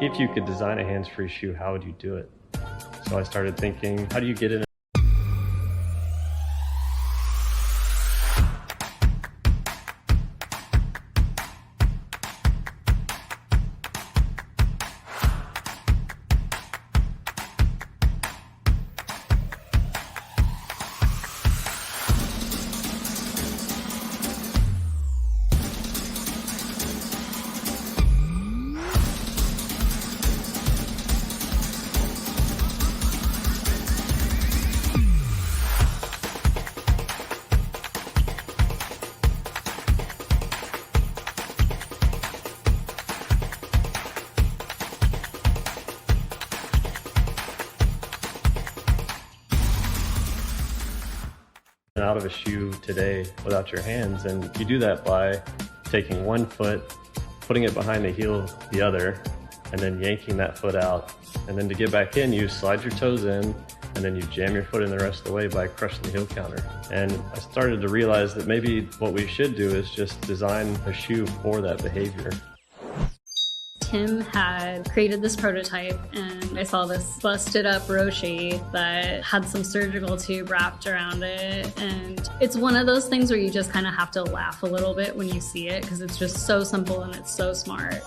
If you could design a hands-free shoe, how would you do it? So I started thinking, how do you get in? Out of a shoe today without your hands, and you do that by taking one foot, putting it behind the heel of the other, and then yanking that foot out. And then to get back in, you slide your toes in, and then you jam your foot in the rest of the way by crushing the heel counter. And I started to realize that maybe what we should do is just design a shoe for that behavior. Tim had created this prototype, and I saw this busted up Roshi that had some surgical tube wrapped around it. And it's one of those things where you just kind of have to laugh a little bit when you see it, because it's just so simple and it's so smart.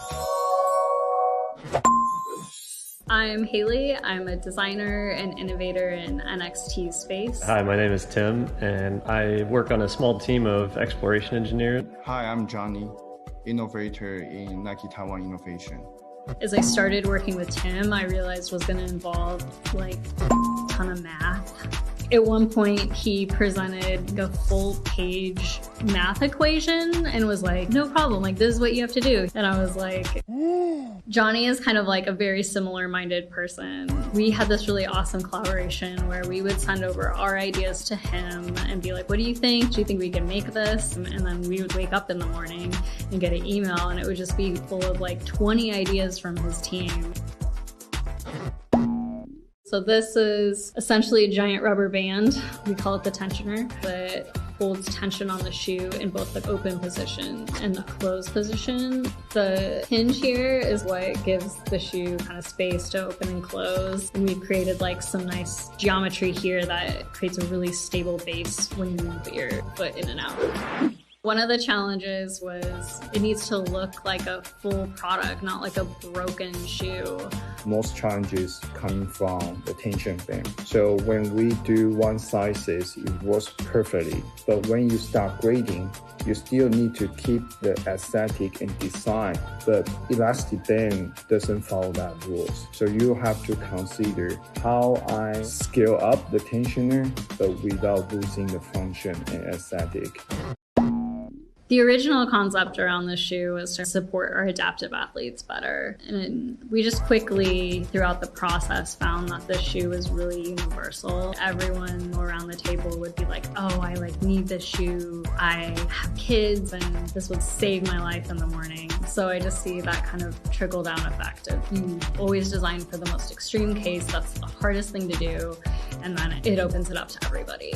I'm Haley. I'm a designer and innovator in NXT space. Hi, my name is Tim, and I work on a small team of exploration engineers. Hi, I'm Johnny, innovator in Nike Taiwan Innovation. As I started working with Tim, I realized was going to involve like a ton of math. At one point, he presented a full-page math equation and was like, no problem, like this is what you have to do. And I was like, Johnny is kind of like a very similar-minded person. We had this really awesome collaboration where we would send over our ideas to him and be like, what do you think? Do you think we can make this? And then we would wake up in the morning and get an email, and it would just be full of like 20 ideas from his team. So this is essentially a giant rubber band. We call it the tensioner, that holds tension on the shoe in both the open position and the closed position. The hinge here is what gives the shoe kind of space to open and close. And we've created like some nice geometry here that creates a really stable base when you move your foot in and out. One of the challenges was it needs to look like a full product, not like a broken shoe. Most challenges come from the tension band. So when we do one sizes, it works perfectly. But when you start grading, you still need to keep the aesthetic and design. But elastic band doesn't follow that rules. So you have to consider how I scale up the tensioner, but without losing the function and aesthetic. The original concept around this shoe was to support our adaptive athletes better. And we just quickly, throughout the process, found that this shoe was really universal. Everyone around the table would be like, oh, I need this shoe. I have kids and this would save my life in the morning. So I just see that kind of trickle down effect of you always design for the most extreme case. That's the hardest thing to do. And then it opens it up to everybody.